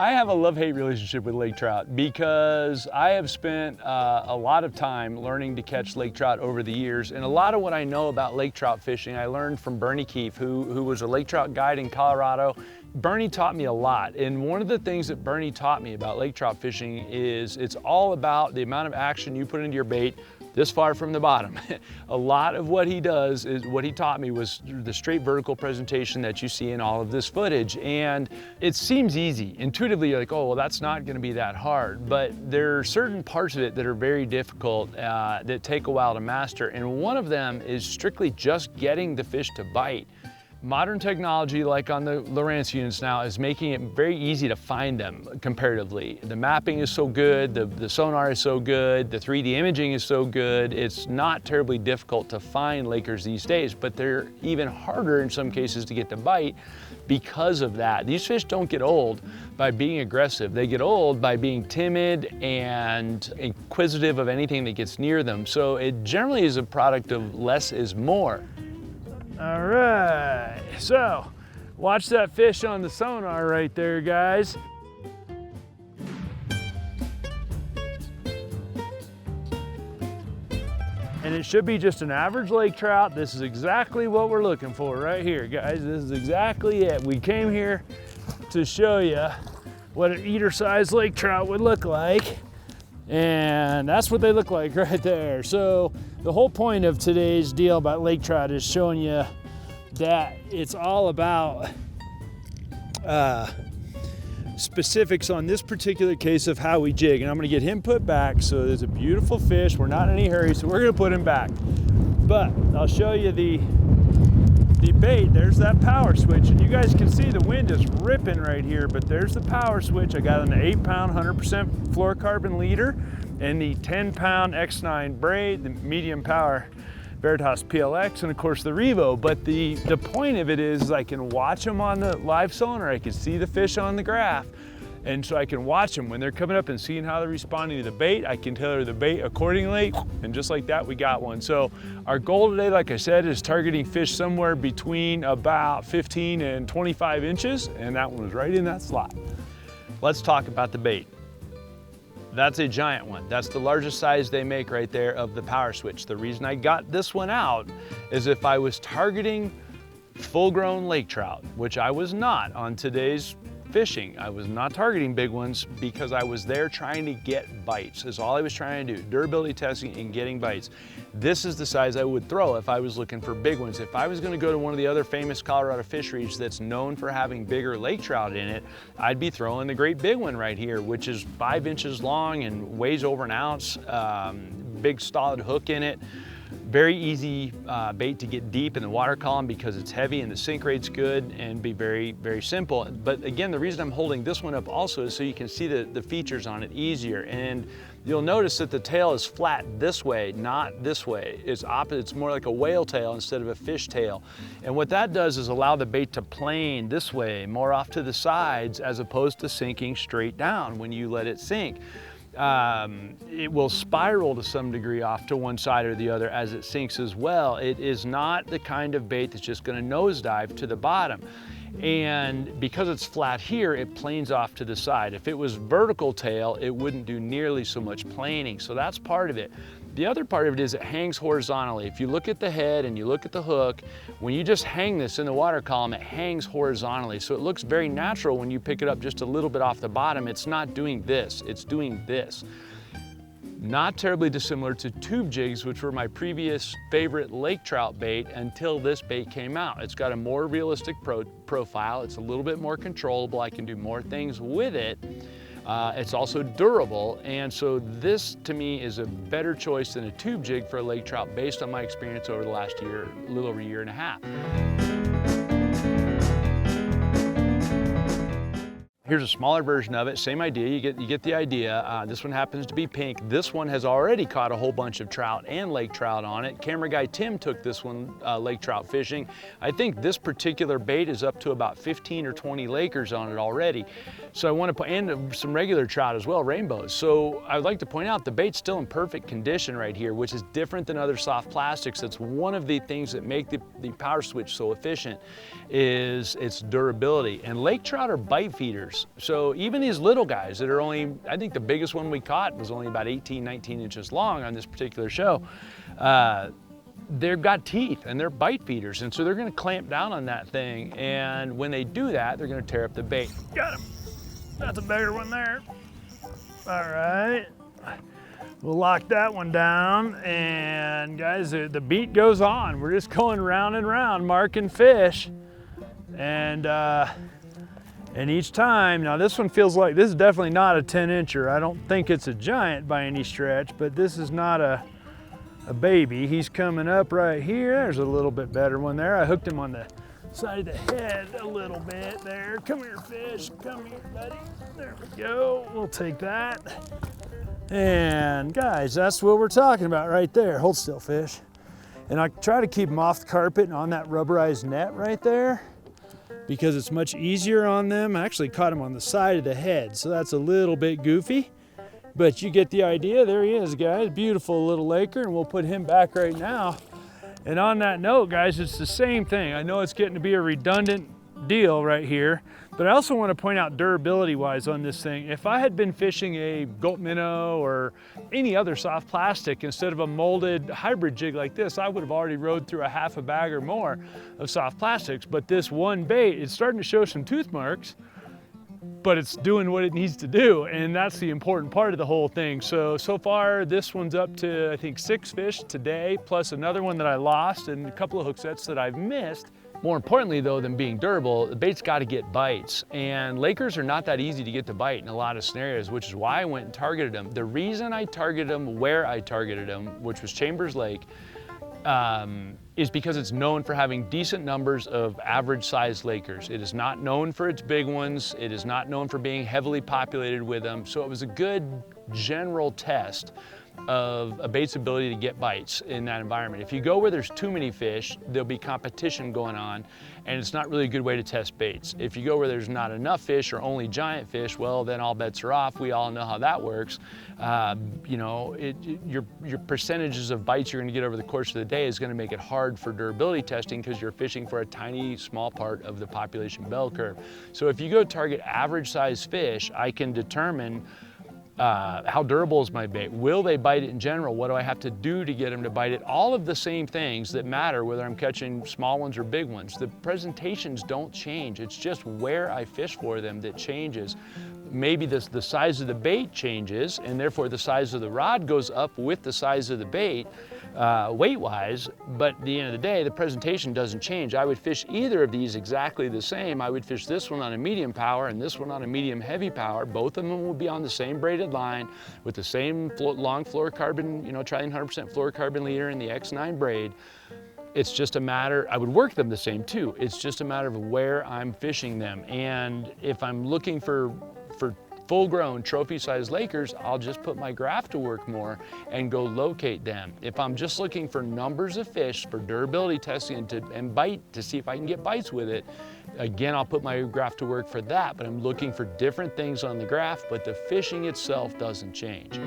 I have a love-hate relationship with lake trout because I have spent a lot of time learning to catch lake trout over the years, and a lot of what I know about lake trout fishing I learned from Bernie Keefe, who was a lake trout guide in Colorado. Bernie taught me a lot, and one of the things that Bernie taught me about lake trout fishing is it's all about the amount of action you put into your bait this far from the bottom. A lot of what he does is what he taught me was the straight vertical presentation that you see in all of this footage. And it seems easy. Intuitively, you're like, oh, well, that's not gonna be that hard. But there are certain parts of it that are very difficult that take a while to master. And one of them is strictly just getting the fish to bite. Modern technology, like on the LaChance units now, is making it very easy to find them comparatively. The mapping is so good, the sonar is so good, the 3D imaging is so good, it's not terribly difficult to find Lakers these days, but they're even harder in some cases to get to bite because of that. These fish don't get old by being aggressive. They get old by being timid and inquisitive of anything that gets near them. So it generally is a product of less is more. All right, so watch that fish on the sonar right there, guys. And it should be just an average lake trout. This is exactly what we're looking for right here, guys. This is exactly it. We came here to show you what an eater-sized lake trout would look like. And that's what they look like right there. So the whole point of today's deal about lake trout is showing you that it's all about specifics on this particular case of how we jig. And I'm gonna get him put back. So there's a beautiful fish. We're not in any hurry, so we're gonna put him back. But I'll show you the bait. There's that power switch, and you guys can see the wind is ripping right here, but there's the power switch. I got an 8-pound 100% fluorocarbon leader and the 10-pound X9 braid, the medium power Veritas PLX, and of course the Revo. But the point of it is I can watch them on the live sonar. I can see the fish on the graph. And so I can watch them when they're coming up and seeing how they're responding to the bait. I can tailor the bait accordingly, and just like that, we got one. So our goal today, like I said, is targeting fish somewhere between about 15 and 25 inches, and that one was right in that slot. Let's talk about the bait. That's a giant one. That's the largest size they make right there of the power switch. The reason I got this one out is if I was targeting full-grown lake trout, which I was not on today's fishing. I was not targeting big ones because I was there trying to get bites. Is all I was trying to do, durability testing and getting bites. This is the size I would throw if I was looking for big ones. If I was gonna go to one of the other famous Colorado fisheries that's known for having bigger lake trout in it, I'd be throwing the great big one right here, which is 5 inches long and weighs over an ounce, big solid hook in it. Very easy bait to get deep in the water column because it's heavy and the sink rate's good, and be very, very simple. But again, the reason I'm holding this one up also is so you can see the features on it easier. And you'll notice that the tail is flat this way, not this way. It's opposite, it's more like a whale tail instead of a fish tail. And what that does is allow the bait to plane this way, more off to the sides, as opposed to sinking straight down when you let it sink. It will spiral to some degree off to one side or the other as it sinks as well. It is not the kind of bait that's just going to nosedive to the bottom. And because it's flat here, it planes off to the side. If it was vertical tail, it wouldn't do nearly so much planing. So that's part of it. The other part of it is it hangs horizontally. If you look at the head and you look at the hook, when you just hang this in the water column, it hangs horizontally. So it looks very natural when you pick it up just a little bit off the bottom. It's not doing this, it's doing this. Not terribly dissimilar to tube jigs, which were my previous favorite lake trout bait until this bait came out. It's got a more realistic profile. It's a little bit more controllable. I can do more things with it. It's also durable, and so this to me is a better choice than a tube jig for a lake trout based on my experience over the last year, a little over a year and a half. Here's a smaller version of it, same idea, you get the idea. This one happens to be pink. This one has already caught a whole bunch of trout and lake trout on it. Camera guy Tim took this one lake trout fishing. I think this particular bait is up to about 15 or 20 Lakers on it already. So I want to put, and some regular trout as well, rainbows. So I would like to point out the bait's still in perfect condition right here, which is different than other soft plastics. That's one of the things that make the power switch so efficient, is its durability. And lake trout are bite feeders. baits. So even these little guys that are only, I think the biggest one we caught was only about 18, 19 inches long on this particular show. They've got teeth and they're bite feeders, and so they're gonna clamp down on that thing, and when they do that, they're gonna tear up the bait. Got him. That's a bigger one there. All right. We'll lock that one down, and guys, the beat goes on. We're just going round and round, marking fish, and each time, now this one feels like, this is definitely not a 10-incher. I don't think it's a giant by any stretch, but this is not a baby. He's coming up right here. There's a little bit better one there. I hooked him on the side of the head a little bit there. Come here, fish. Come here, buddy. There we go. We'll take that. And guys, that's what we're talking about right there. Hold still, fish. And I try to keep them off the carpet and on that rubberized net right there, because it's much easier on them. I actually caught him on the side of the head, so that's a little bit goofy. But you get the idea. There he is, guys. Beautiful little Laker, and we'll put him back right now. And on that note, guys, it's the same thing. I know it's getting to be a redundant deal right here, but I also want to point out durability-wise on this thing. If I had been fishing a goat minnow or any other soft plastic instead of a molded hybrid jig like this, I would have already rode through a half a bag or more of soft plastics. But this one bait, it's starting to show some tooth marks, but it's doing what it needs to do, and that's the important part of the whole thing. So far, this one's up to, I think, 6 fish today, plus another one that I lost and a couple of hook sets that I've missed. More importantly, though, than being durable, the bait's got to get bites, and Lakers are not that easy to get to bite in a lot of scenarios, which is why I went and targeted them. The reason I targeted them where I targeted them, which was Chambers Lake, is because it's known for having decent numbers of average-sized Lakers. It is not known for its big ones. It is not known for being heavily populated with them. So it was a good general test of a bait's ability to get bites in that environment. If you go where there's too many fish, there'll be competition going on, and it's not really a good way to test baits. If you go where there's not enough fish or only giant fish, well, then all bets are off. We all know how that works. You know, your percentages of bites you're gonna get over the course of the day is gonna make it hard for durability testing, because you're fishing for a tiny, small part of the population bell curve. So if you go target average sized fish, I can determine how durable is my bait? Will they bite it in general? What do I have to do to get them to bite it? All of the same things that matter whether I'm catching small ones or big ones. The presentations don't change. It's just where I fish for them that changes. Maybe the size of the bait changes, and therefore the size of the rod goes up with the size of the bait, weight-wise, but at the end of the day, the presentation doesn't change. I would fish either of these exactly the same. I would fish this one on a medium power and this one on a medium heavy power. Both of them would be on the same braided line with the same long fluorocarbon, you know, Trillium 100% fluorocarbon leader in the X9 braid. It's just a matter, I would work them the same too. It's just a matter of where I'm fishing them. And if I'm looking for full-grown trophy-sized Lakers, I'll just put my graph to work more and go locate them. If I'm just looking for numbers of fish for durability testing and bite to see if I can get bites with it, again, I'll put my graph to work for that, but I'm looking for different things on the graph, but the fishing itself doesn't change.